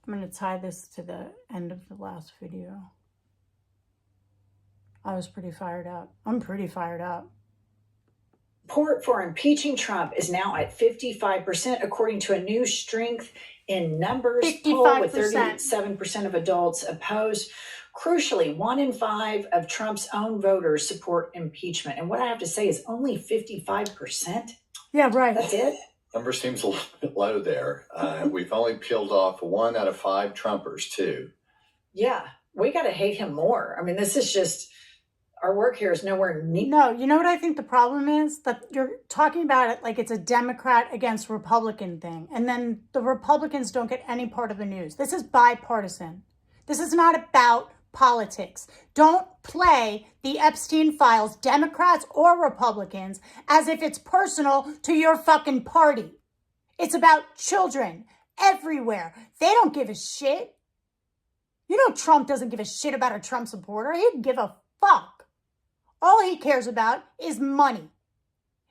I'm going to tie this to the end of the last video. I was pretty fired up. I'm pretty fired up. Support for impeaching Trump is now at 55%, according to a new Strength in Numbers poll, with 37% of adults opposed. Crucially, 1 in 5 of Trump's own voters support impeachment. And what I have to say is only 55%. Yeah, right. That's it. Number seems a little bit low there. We've only peeled off 1 out of 5 Trumpers, too. Yeah, we got to hate him more. I mean, this is just, our work here is nowhere near. No, you know what I think the problem is? That you're talking about it like it's a Democrat against Republican thing. And then the Republicans don't get any part of the news. This is bipartisan. This is not about politics. Don't play the Epstein files, Democrats or Republicans, as if it's personal to your fucking party. It's about children everywhere. They don't give a shit. You know Trump doesn't give a shit about a Trump supporter. He doesn't give a fuck. All he cares about is money.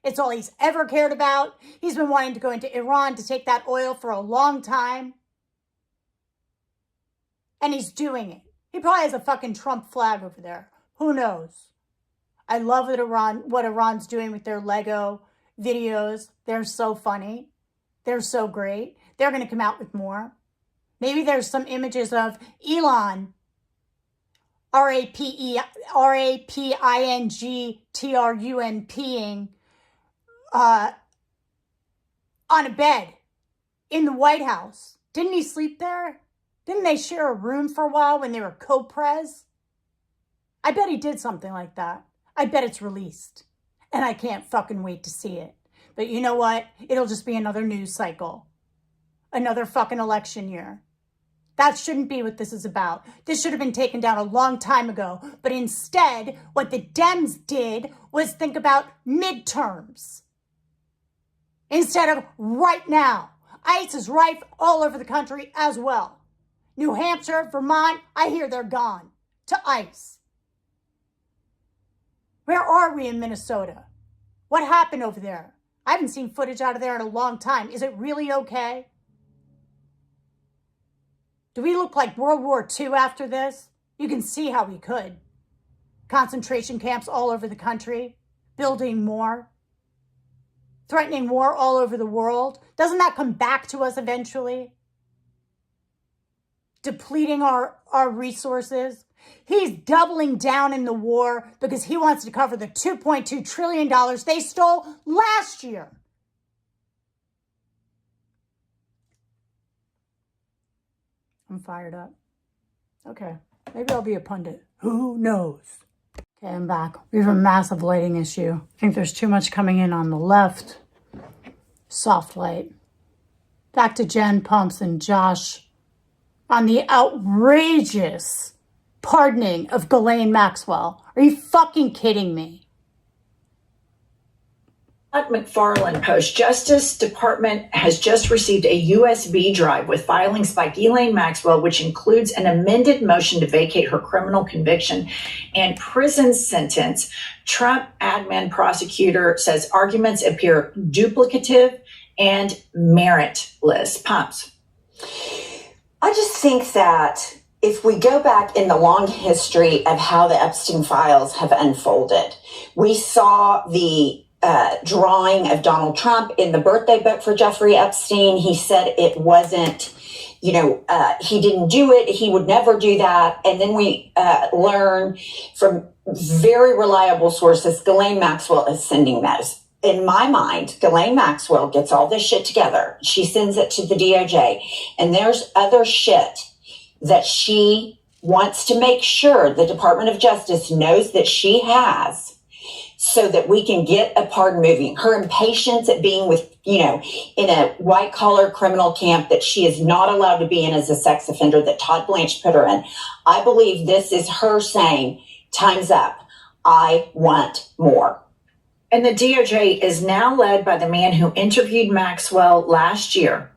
It's all he's ever cared about. He's been wanting to go into Iran to take that oil for a long time. And he's doing it. He probably has a fucking Trump flag over there. Who knows? I love what Iran's doing with their Lego videos. They're so funny. They're so great. They're going to come out with more. Maybe there's some images of Elon, R-A-P-I-N-G-T-R-U-N-P-ing on a bed in the White House. Didn't he sleep there? Didn't they share a room for a while when they were co-pres? I bet he did something like that. I bet it's released. And I can't fucking wait to see it. But you know what? It'll just be another news cycle. Another fucking election year. That shouldn't be what this is about. This should have been taken down a long time ago. But instead, what the Dems did was think about midterms. Instead of right now. ICE is rife all over the country as well. New Hampshire, Vermont, I hear they're gone to ICE. Where are we in Minnesota? What happened over there? I haven't seen footage out of there in a long time. Is it really okay? Do we look like World War II after this? You can see how we could. Concentration camps all over the country, building more, threatening war all over the world. Doesn't that come back to us eventually? Depleting our resources. He's doubling down in the war because he wants to cover the $2.2 trillion they stole last year. I'm fired up. Okay, maybe I'll be a pundit. Who knows? Okay, I'm back. We have a massive lighting issue. I think there's too much coming in on the left. Soft light. Back to Jen Pumps and Josh on the outrageous pardoning of Ghislaine Maxwell. Are you fucking kidding me? McFarland Post. Justice Department has just received a USB drive with filings by Ghislaine Maxwell, which includes an amended motion to vacate her criminal conviction and prison sentence. Trump admin prosecutor says arguments appear duplicative and meritless. Pumps. I just think that if we go back in the long history of how the Epstein files have unfolded, we saw the drawing of Donald Trump in the birthday book for Jeffrey Epstein. He said it wasn't, he didn't do it. He would never do that. And then we learn from very reliable sources, Ghislaine Maxwell is sending those. In my mind, Ghislaine Maxwell gets all this shit together. She sends it to the DOJ. And there's other shit that she wants to make sure the Department of Justice knows that she has so that we can get a pardon moving. Her impatience at being with, in a white collar criminal camp that she is not allowed to be in as a sex offender that Todd Blanche put her in. I believe this is her saying, time's up. I want more. And the DOJ is now led by the man who interviewed Maxwell last year.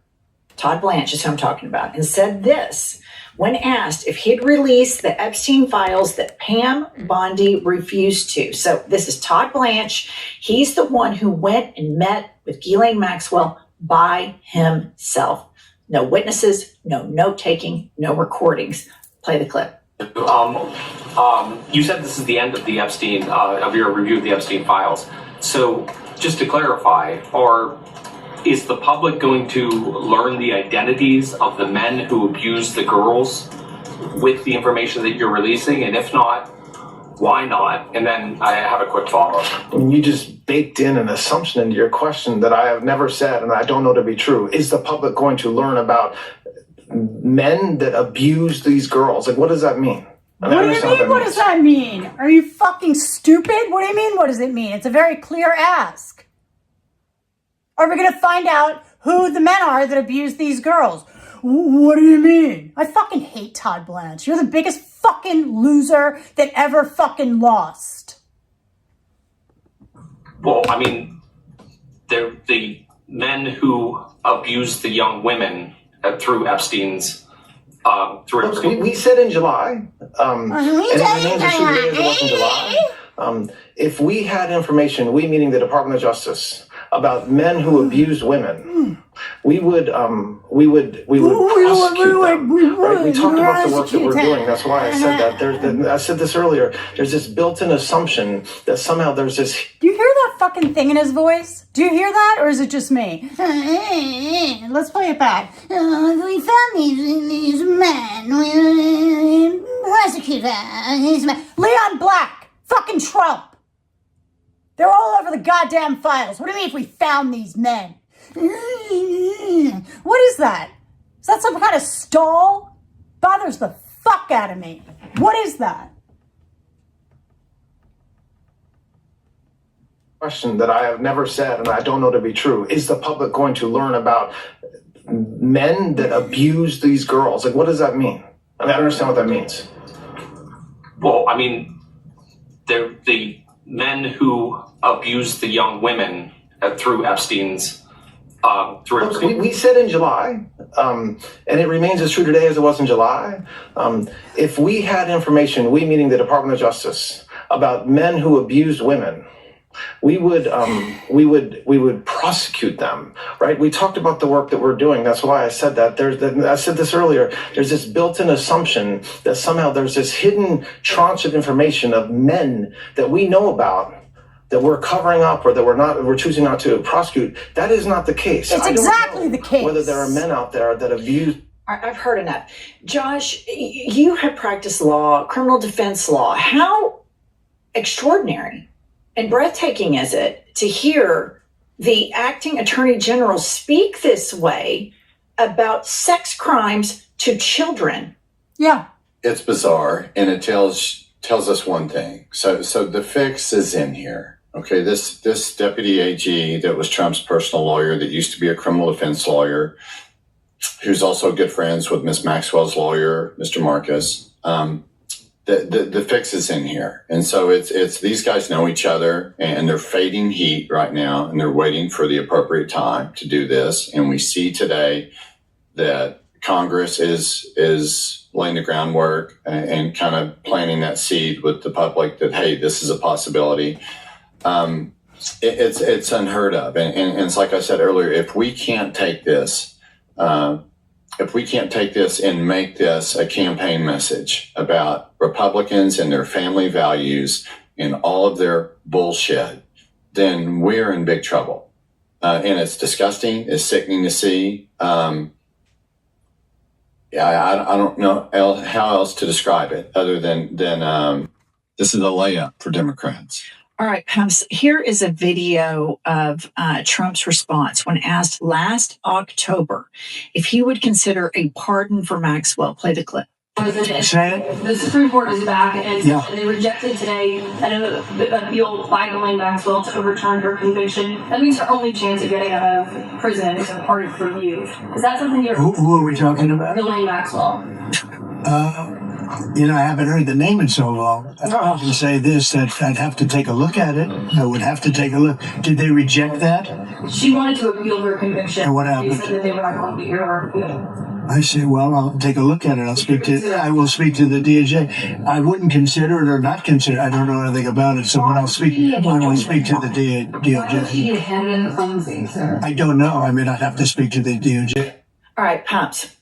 Todd Blanche is who I'm talking about, and said this when asked if he'd release the Epstein files that Pam Bondi refused to. So this is Todd Blanche. He's the one who went and met with Ghislaine Maxwell by himself. no witnesses, no note-taking, no recordings. Play the clip. You said this is the end of the Epstein, of your review of the Epstein files. So just to clarify, is the public going to learn the identities of the men who abused the girls with the information that you're releasing? And if not, why not? And then I have a quick follow-up. You just baked in an assumption into your question that I have never said and I don't know to be true. Is the public going to learn about men that abuse these girls? Like, what does that mean? What do you mean, what does that mean? Are you fucking stupid? What do you mean, what does it mean? It's a very clear ask. Are we going to find out who the men are that abuse these girls? What do you mean? I fucking hate Todd Blanche. You're the biggest fucking loser that ever fucking lost. Well, I mean, they're the men who abused the young women through Epstein's, we said in July, and it remains as true today as it was in July. If we had information, we meaning the Department of Justice, about men who abused women, we would prosecute them. Right? We talked about the work that we're doing. That's why I said that. I said this earlier. There's this built-in assumption that somehow there's this. Do you hear that fucking thing in his voice? Do you hear that, or is it just me? Let's play it back. We found these men. We prosecute these men. Leon Black, fucking Trump. They're all over the goddamn files. What do you mean if we found these men? What is that? Is that some kind of stall? Bothers the fuck out of me. What is that? Question that I have never said and I don't know to be true. Is the public going to learn about men that abuse these girls? Like, what does that mean? I don't understand what that means. Well, I mean, they're the men who abused the young women through Epstein's, We said in July, and it remains as true today as it was in July. If we had information, we meaning the Department of Justice, about men who abused women, we would prosecute them, right? We talked about the work that we're doing. That's why I said that. I said this earlier. There's this built-in assumption that somehow there's this hidden tranche of information of men that we know about that we're covering up or that we're choosing not to prosecute. That is not the case. It's exactly the case. Whether there are men out there that abuse. I've heard enough. Josh, you have practiced law, criminal defense law. How extraordinary and breathtaking is it to hear the acting attorney general speak this way about sex crimes to children? Yeah. It's bizarre, and it tells us one thing. So the fix is in here. Okay, this deputy AG that was Trump's personal lawyer, that used to be a criminal defense lawyer, who's also good friends with Miss Maxwell's lawyer, Mr. Marcus. The fix is in here, and so it's these guys know each other, and they're fading heat right now, and they're waiting for the appropriate time to do this. And we see today that Congress is laying the groundwork and kind of planting that seed with the public that, hey, this is a possibility. It's unheard of. And it's like I said earlier, if we can't take this and make this a campaign message about Republicans and their family values and all of their bullshit, then we're in big trouble. And it's disgusting. It's sickening to see. I don't know how else to describe it other than this is a layup for Democrats. All right, Pams, here is a video of Trump's response when asked last October if he would consider a pardon for Maxwell. Play the clip. The Supreme Court is back, and they rejected today an appeal by Ghislaine Maxwell to overturn her conviction. That means her only chance of getting out of prison is a pardon for you. Is that something you're... Who are we talking about? Ghislaine Maxwell. I haven't heard the name in so long. I can say this, that I'd have to take a look at it. I would have to take a look. Did they reject that? She wanted to appeal her conviction. And what happened? They said that they were not going to hear her appeal. I say, well, I'll take a look at it. I will speak to the DOJ. I wouldn't consider it or not consider it. I don't know anything about it. So when I'll speak to the DOJ. Why did she get ahead of the sir? I don't know. I mean, I'd have to speak to the DOJ. All right, Pumps.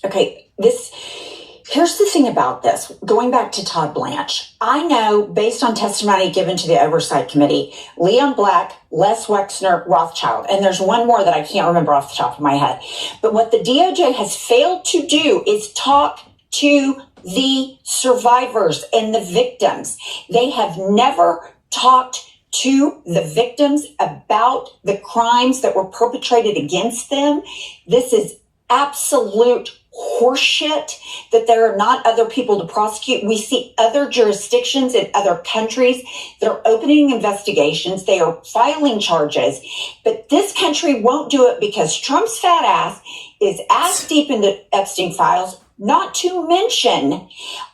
Okay, here's the thing about this. Going back to Todd Blanche, I know based on testimony given to the Oversight Committee, Leon Black, Les Wexner, Rothschild, and there's one more that I can't remember off the top of my head. But what the DOJ has failed to do is talk to the survivors and the victims. They have never talked to the victims about the crimes that were perpetrated against them. This is absolute horseshit that there are not other people to prosecute. We see other jurisdictions in other countries that are opening investigations. They are filing charges, but this country won't do it because Trump's fat ass is as deep in the Epstein files, not to mention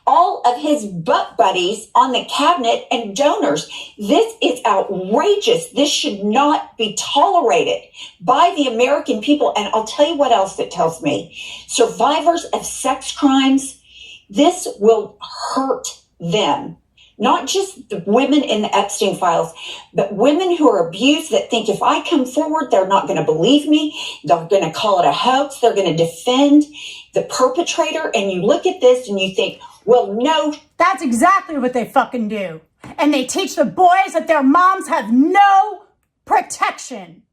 all of his butt buddies on the cabinet and donors. This is outrageous. This should not be tolerated by the American people. And I'll tell you what else it tells me. Survivors of sex crimes, this will hurt them. Not just the women in the Epstein files, but women who are abused that think if I come forward, they're not going to believe me. They're going to call it a hoax. They're going to defend the perpetrator. And you look at this and you think, well, no. That's exactly what they fucking do. And they teach the boys that their moms have no protection.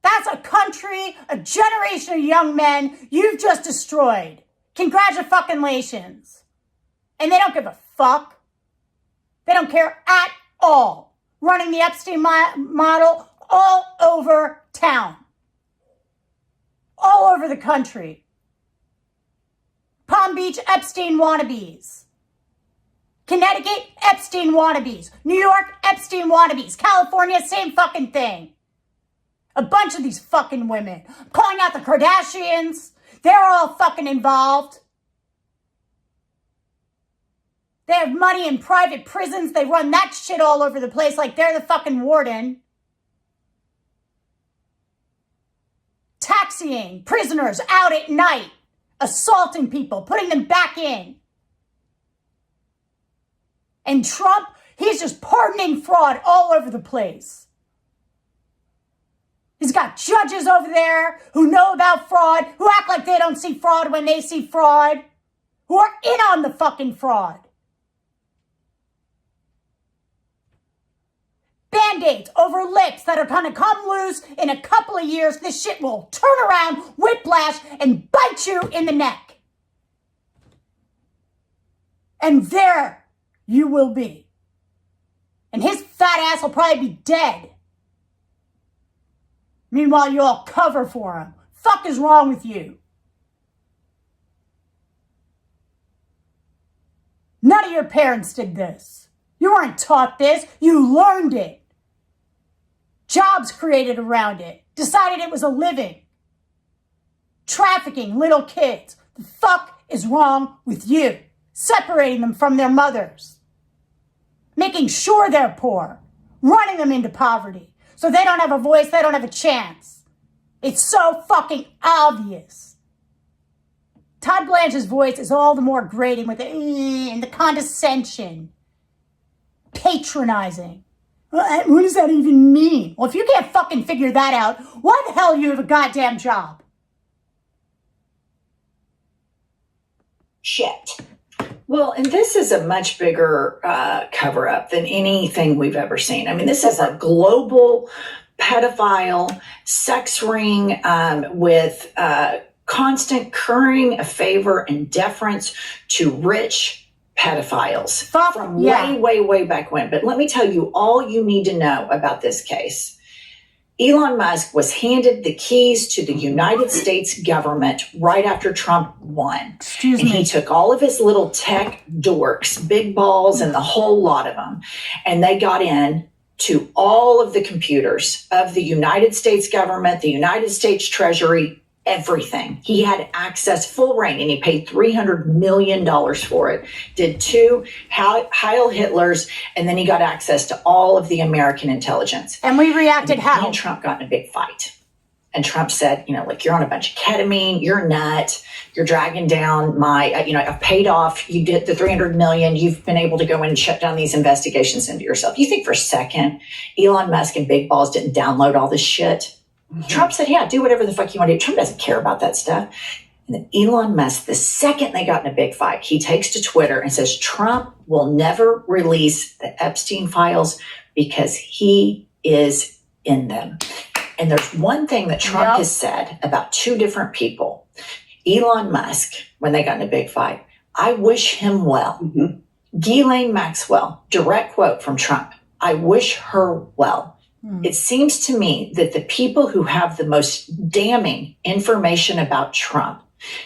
That's a country, a generation of young men you've just destroyed. Congratulations. And they don't give a fuck. They don't care at all. Running the Epstein model all over town. All over the country. Palm Beach, Epstein wannabes. Connecticut, Epstein wannabes. New York, Epstein wannabes. California, same fucking thing. A bunch of these fucking women. Calling out the Kardashians. They're all fucking involved. They have money in private prisons. They run that shit all over the place like they're the fucking warden. Taxiing prisoners out at night. Assaulting people. Putting them back in. And Trump, he's just pardoning fraud all over the place. He's got judges over there who know about fraud, who act like they don't see fraud when they see fraud, who are in on the fucking fraud. Band-aids over lips that are going to come loose in a couple of years. This shit will turn around, whiplash, and bite you in the neck. And there you will be. And his fat ass will probably be dead. Meanwhile, you all cover for him. Fuck is wrong with you? None of your parents did this. You weren't taught this. You learned it. Jobs created around it. Decided it was a living. Trafficking little kids. The fuck is wrong with you? Separating them from their mothers. Making sure they're poor. Running them into poverty. So they don't have a voice, they don't have a chance. It's so fucking obvious. Todd Blanche's voice is all the more grating with the and the condescension. Patronizing. What does that even mean? Well, if you can't fucking figure that out, why the hell you have a goddamn job? Shit. Well, and this is a much bigger cover-up than anything we've ever seen. I mean, this is a global pedophile sex ring with constant currying of favor and deference to rich pedophiles from way back when. But let me tell you all you need to know about this case. Elon Musk was handed the keys to the United States government right after Trump won. Excuse me. He took all of his little tech dorks, big balls, and the whole lot of them, and they got in to all of the computers of the United States government, the United States Treasury, everything. He had access, full reign, and he paid $300 million for it. Did 2 Heil Hitlers, and then he got access to all of the American intelligence. And we reacted how? He and Trump got in a big fight. And Trump said, like, you're on a bunch of ketamine, you're a nut, you're dragging down my, I've paid off, you did the $300 million, you've been able to go in and shut down these investigations into yourself. You think for a second Elon Musk and Big Balls didn't download all this shit? Trump said, yeah, do whatever the fuck you want to do. Trump doesn't care about that stuff. And then Elon Musk, the second they got in a big fight, he takes to Twitter and says, Trump will never release the Epstein files because he is in them. And there's one thing that Trump has said about two different people. Elon Musk, when they got in a big fight, I wish him well. Ghislaine Maxwell, direct quote from Trump, I wish her well. It seems to me that the people who have the most damning information about Trump,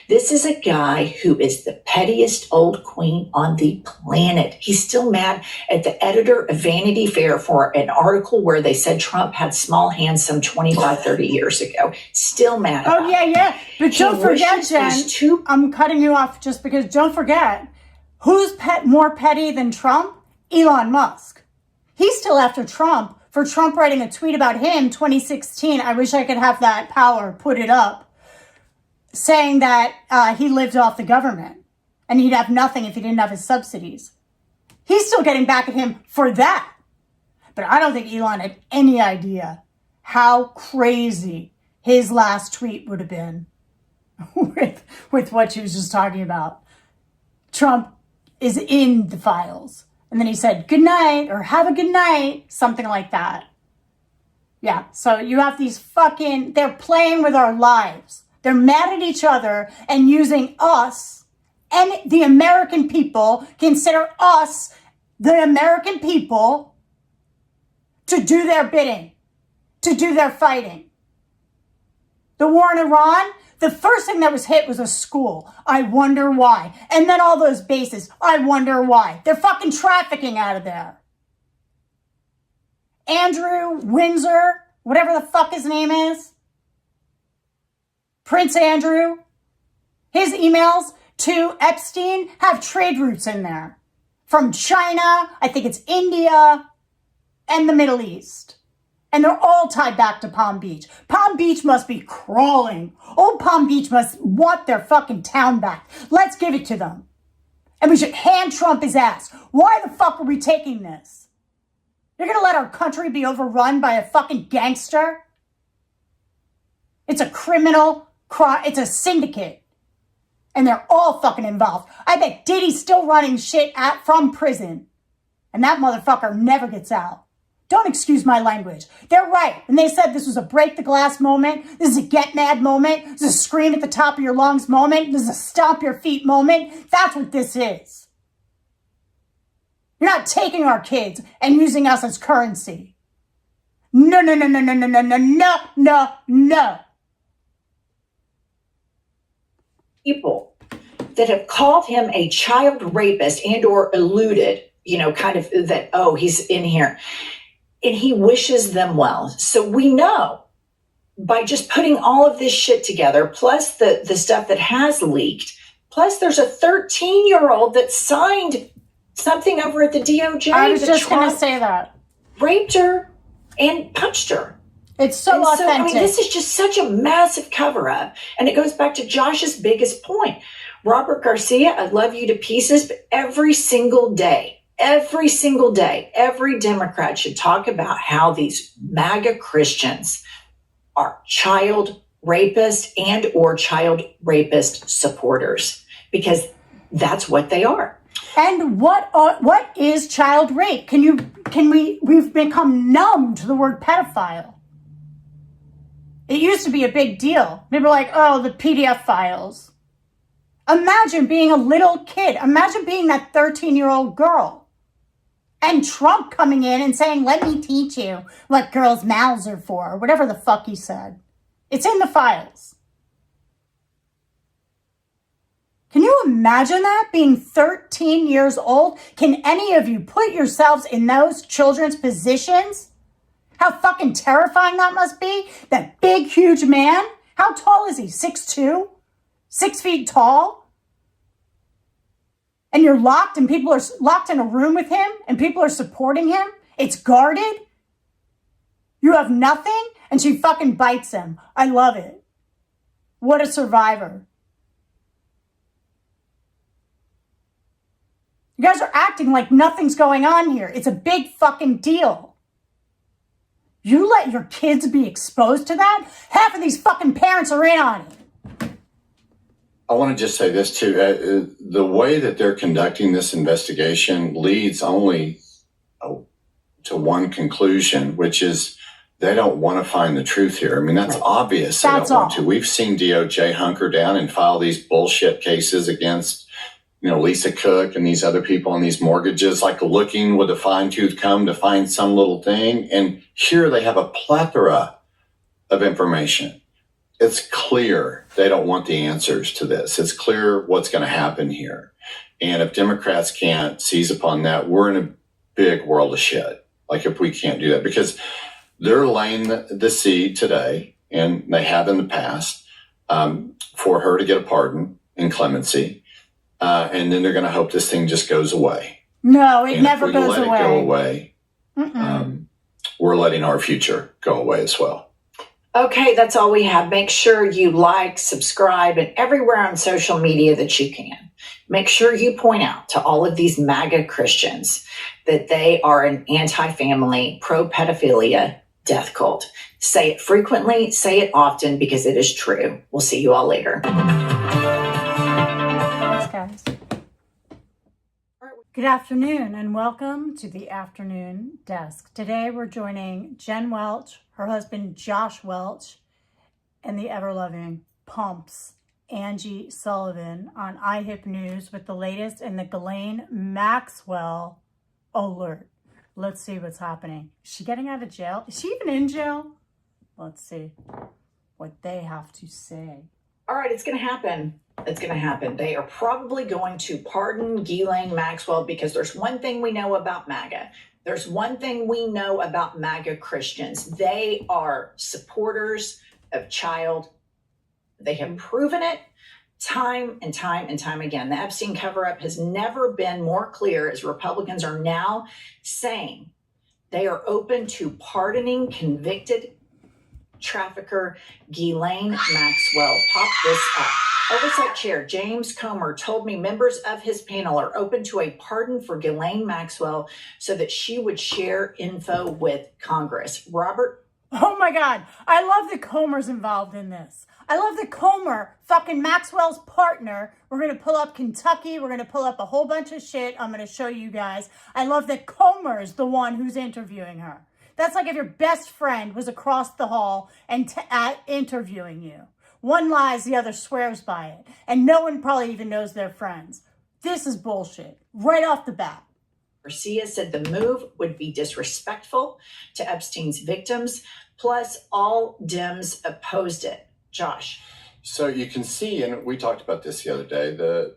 this is a guy who is the pettiest old queen on the planet. He's still mad at the editor of Vanity Fair for an article where they said Trump had small hands some 25, 30 years ago. Still mad about it. Yeah. But don't forget, Jen, I'm cutting you off just because don't forget, who's more petty than Trump? Elon Musk. He's still after Trump for Trump writing a tweet about him, 2016. I wish I could have that power, put it up, saying that he lived off the government and he'd have nothing if he didn't have his subsidies. He's still getting back at him for that. But I don't think Elon had any idea how crazy his last tweet would have been with what she was just talking about. Trump is in the files. And then he said, good night, or have a good night, something like that. Yeah, so you have these they're playing with our lives. They're mad at each other and using us and the American people, consider us the American people, to do their bidding, to do their fighting. The war in Iran, the first thing that was hit was a school. I wonder why. And then all those bases. I wonder why. They're fucking trafficking out of there. Andrew Windsor, whatever the fuck his name is. Prince Andrew. His emails to Epstein have trade routes in there. From China, I think it's India, and the Middle East. And they're all tied back to Palm Beach. Palm Beach must be crawling. Old Palm Beach must want their fucking town back. Let's give it to them. And we should hand Trump his ass. Why the fuck are we taking this? You're gonna let our country be overrun by a fucking gangster? It's a criminal crime. It's a syndicate. And they're all fucking involved. I bet Diddy's still running shit from prison. And that motherfucker never gets out. Don't excuse my language. They're right. And they said this was a break the glass moment. This is a get mad moment. This is a scream at the top of your lungs moment. This is a stomp your feet moment. That's what this is. You're not taking our kids and using us as currency. No. People that have called him a child rapist and or alluded, kind of that, oh, he's in here. And he wishes them well. So we know by just putting all of this shit together, plus the stuff that has leaked, plus there's a 13-year-old that signed something over at the DOJ. I was just going to say that. Raped her and punched her. It's so authentic. This is just such a massive cover-up. And it goes back to Josh's biggest point. Robert Garcia, I love you to pieces, but every single day, every Democrat should talk about how these MAGA Christians are child rapists and or child rapist supporters, because that's what they are. And what is child rape? We've become numb to the word pedophile. It used to be a big deal. People were like, oh, the PDF files. Imagine being a little kid. Imagine being that 13-year-old girl. And Trump coming in and saying, let me teach you what girls' mouths are for, or whatever the fuck he said. It's in the files. Can you imagine that, being 13 years old? Can any of you put yourselves in those children's positions? How fucking terrifying that must be. That big, huge man. How tall is he? 6'2"? 6 feet tall? And you're locked and people are locked in a room with him and people are supporting him. It's guarded. You have nothing and she fucking bites him. I love it. What a survivor. You guys are acting like nothing's going on here. It's a big fucking deal. You let your kids be exposed to that? Half of these fucking parents are in on it. I want to just say this too. The way that they're conducting this investigation leads only to one conclusion, which is they don't want to find the truth here. I mean, that's obvious. They don't want to. We've seen DOJ hunker down and file these bullshit cases against, Lisa Cook and these other people on these mortgages, like looking with a fine-tooth comb to find some little thing. And here they have a plethora of information. It's clear they don't want the answers to this. It's clear what's going to happen here. And if Democrats can't seize upon that, we're in a big world of shit. Like if we can't do that, because they're laying the seed today, and they have in the past, for her to get a pardon and clemency. And then they're going to hope this thing just goes away. No, it never goes away. If we let it go away, we're letting our future go away as well. Okay, that's all we have. Make sure you like, subscribe, and everywhere on social media that you can. Make sure you point out to all of these MAGA Christians that they are an anti-family, pro-pedophilia death cult. Say it frequently, say it often, because it is true. We'll see you all later. Thanks, guys. Good afternoon, and welcome to the Afternoon Desk. Today we're joining Jen Welch, her husband Josh Welch, and the ever-loving Pumps, Angie Sullivan, on IHIP News with the latest in the Ghislaine Maxwell alert. Let's see what's happening. Is she getting out of jail? Is she even in jail? Let's see what they have to say. All right, it's going to happen. It's going to happen. They are probably going to pardon Ghislaine Maxwell, because there's one thing we know about MAGA. There's one thing we know about MAGA Christians. They are supporters of child. They have proven it time and time and time again. The Epstein cover-up has never been more clear, as Republicans are now saying they are open to pardoning convicted trafficker Ghislaine Maxwell. Pop this up. Oversight Chair James Comer told me members of his panel are open to a pardon for Ghislaine Maxwell so that she would share info with Congress. Robert? Oh my God. I love that Comer's involved in this. I love that Comer, fucking Maxwell's partner. We're going to pull up Kentucky. We're going to pull up a whole bunch of shit. I'm going to show you guys. I love that Comer is the one who's interviewing her. That's like if your best friend was across the hall and interviewing you. One lies, the other swears by it. And no one probably even knows they're friends. This is bullshit. Right off the bat. Garcia said the move would be disrespectful to Epstein's victims. Plus, all Dems opposed it. Josh. So you can see, and we talked about this the other day, the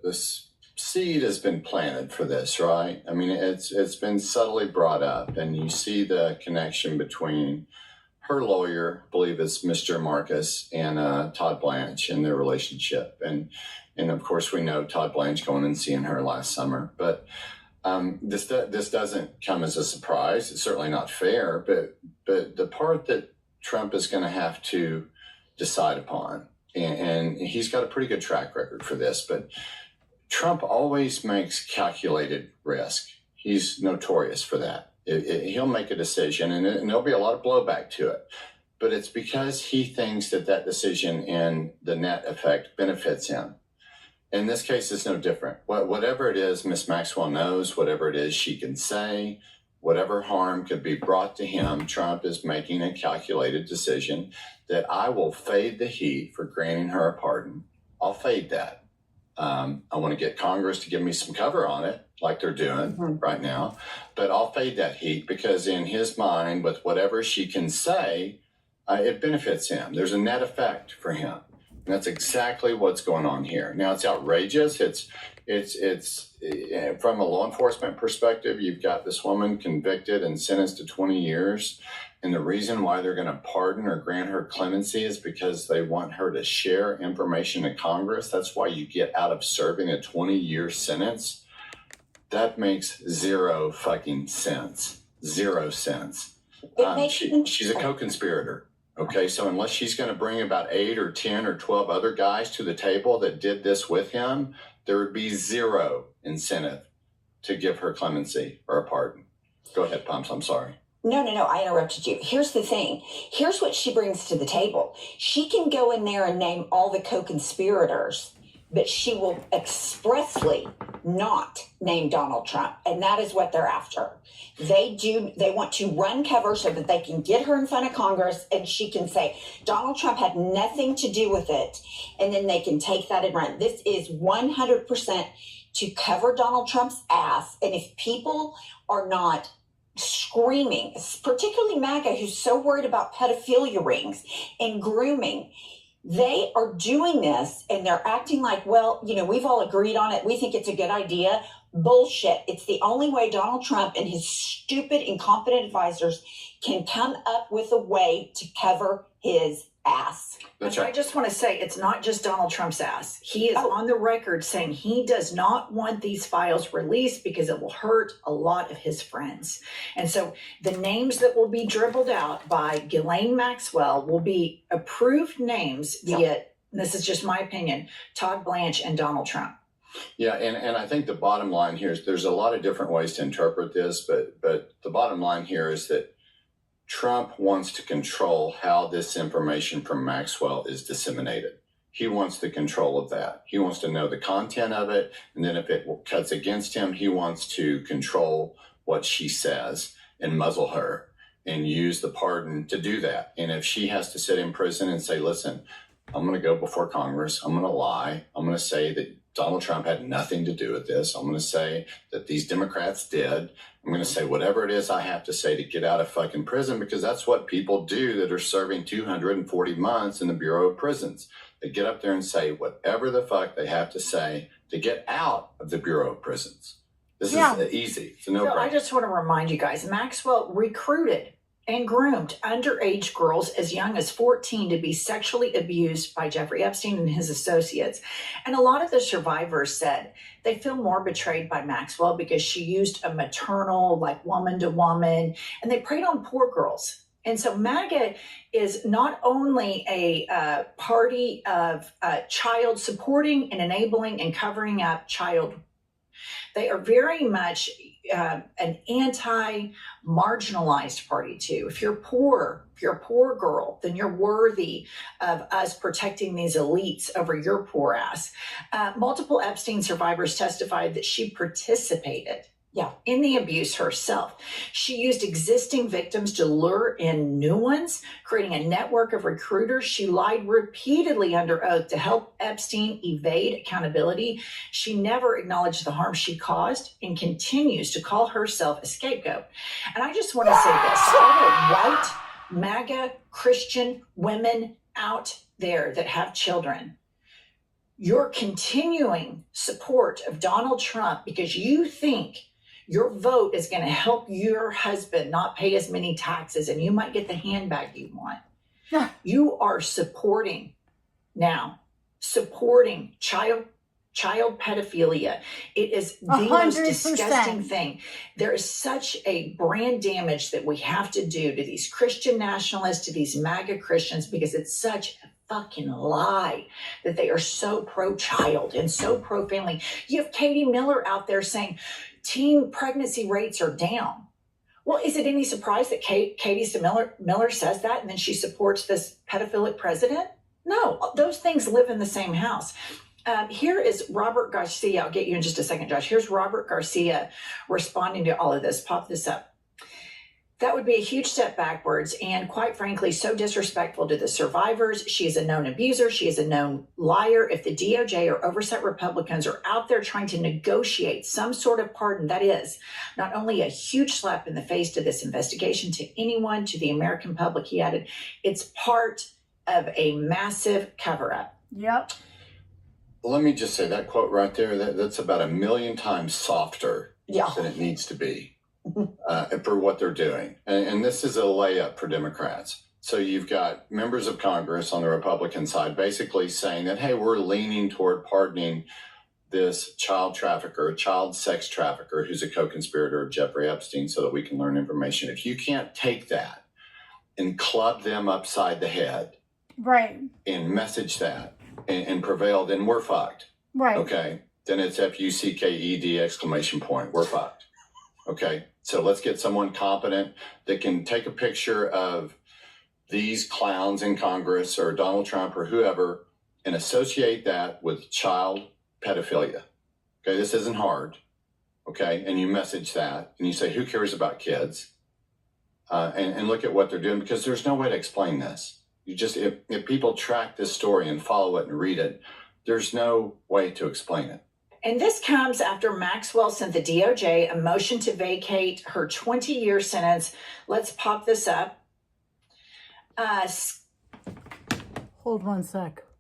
seed has been planted for this, right? I mean, it's been subtly brought up, and you see the connection between her lawyer, I believe it's Mr. Marcus, and Todd Blanche in their relationship. And of course, we know Todd Blanche going and seeing her last summer. But this doesn't come as a surprise. It's certainly not fair. But the part that Trump is going to have to decide upon, and he's got a pretty good track record for this, but Trump always makes calculated risk. He's notorious for that. He'll make a decision, and there'll be a lot of blowback to it. But it's because he thinks that decision and the net effect benefits him. In this case, it's no different. Whatever it is, Miss Maxwell knows, whatever it is she can say, whatever harm could be brought to him, Trump is making a calculated decision that I will fade the heat for granting her a pardon. I'll fade that. I want to get Congress to give me some cover on it, like they're doing right now. But I'll fade that heat because in his mind, with whatever she can say, it benefits him. There's a net effect for him. And that's exactly what's going on here. Now, it's outrageous. It's from a law enforcement perspective, you've got this woman convicted and sentenced to 20 years. And the reason why they're going to pardon or grant her clemency is because they want her to share information to Congress. That's why you get out of serving a 20-year sentence. That makes zero fucking sense. 0 cents. She's a co-conspirator. Okay, so unless she's going to bring about 8 or 10 or 12 other guys to the table that did this with him, there would be zero incentive to give her clemency or a pardon. Go ahead, Pumps. I'm sorry. No, I interrupted you. Here's the thing. Here's what she brings to the table. She can go in there and name all the co-conspirators, but she will expressly not name Donald Trump. And that is what they're after. They want to run cover so that they can get her in front of Congress and she can say, Donald Trump had nothing to do with it. And then they can take that and run. This is 100% to cover Donald Trump's ass. And if people are not screaming, particularly MAGA, who's so worried about pedophilia rings and grooming, they are doing this and they're acting like, well, we've all agreed on it. We think it's a good idea. Bullshit. It's the only way Donald Trump and his stupid, incompetent advisors can come up with a way to cover his ass. That's I right. just want to say it's not just Donald Trump's ass. He is on the record saying he does not want these files released because it will hurt a lot of his friends. And so the names that will be dribbled out by Ghislaine Maxwell will be approved names via, this is just my opinion, Todd Blanche and Donald Trump. Yeah, and I think the bottom line here is there's a lot of different ways to interpret this, but the bottom line here is that Trump wants to control how this information from Maxwell is disseminated. He wants the control of that. He wants to know the content of it, and then if it cuts against him, he wants to control what she says and muzzle her and use the pardon to do that. And if she has to sit in prison and say, listen, I'm going to go before Congress, I'm going to lie, I'm going to say that Donald Trump had nothing to do with this. I'm going to say that these Democrats did. I'm going to say whatever it is I have to say to get out of fucking prison, because that's what people do that are serving 240 months in the Bureau of Prisons. They get up there and say whatever the fuck they have to say to get out of the Bureau of Prisons. This is easy. It's a no-brainer. So I just want to remind you guys, Maxwell recruited and groomed underage girls as young as 14 to be sexually abused by Jeffrey Epstein and his associates. And a lot of the survivors said they feel more betrayed by Maxwell because she used a maternal, like woman to woman, and they preyed on poor girls. And so MAGA is not only a party of child supporting and enabling and covering up child. They are very much an anti-marginalized party too. If you're poor, if you're a poor girl, then you're worthy of us protecting these elites over your poor ass. Multiple Epstein survivors testified that she participated in the abuse herself. She used existing victims to lure in new ones, creating a network of recruiters. She lied repeatedly under oath to help Epstein evade accountability. She never acknowledged the harm she caused and continues to call herself a scapegoat. And I just want to say this, all the white, MAGA, Christian women out there that have children, your continuing support of Donald Trump because you think your vote is going to help your husband not pay as many taxes and you might get the handbag you want. You are supporting child pedophilia. It is the 100%. most disgusting thing. There is such a brand damage that we have to do to these Christian nationalists, to these MAGA Christians, because it's such a fucking lie that they are so pro-child and so pro-family. You have Katie Miller out there saying teen pregnancy rates are down. Well, is it any surprise that Katie Miller says that and then she supports this pedophilic president? No, those things live in the same house. Here is Robert Garcia. I'll get you in just a second, Josh. Here's Robert Garcia responding to all of this. Pop this up. That would be a huge step backwards and, quite frankly, so disrespectful to the survivors. She is a known abuser. She is a known liar. If the DOJ or oversight Republicans are out there trying to negotiate some sort of pardon, that is not only a huge slap in the face to this investigation, to anyone, to the American public, he added, it's part of a massive cover-up. Yep. Let me just say that quote right there, that's about 1 million times softer than it needs to be. For what they're doing. And this is a layup for Democrats. So you've got members of Congress on the Republican side basically saying that, hey, we're leaning toward pardoning this child trafficker, child sex trafficker who's a co-conspirator of Jeffrey Epstein so that we can learn information. If you can't take that and club them upside the head and message that and prevail, then we're fucked. Right. Okay. Then it's FUCKED ! We're fucked. Okay. So let's get someone competent that can take a picture of these clowns in Congress or Donald Trump or whoever and associate that with child pedophilia. Okay, this isn't hard. Okay, and you message that and you say, who cares about kids? And look at what they're doing, because there's no way to explain this. You just, if people track this story and follow it and read it, there's no way to explain it. And this comes after Maxwell sent the DOJ a motion to vacate her 20-year sentence. Let's pop this up. Hold one sec.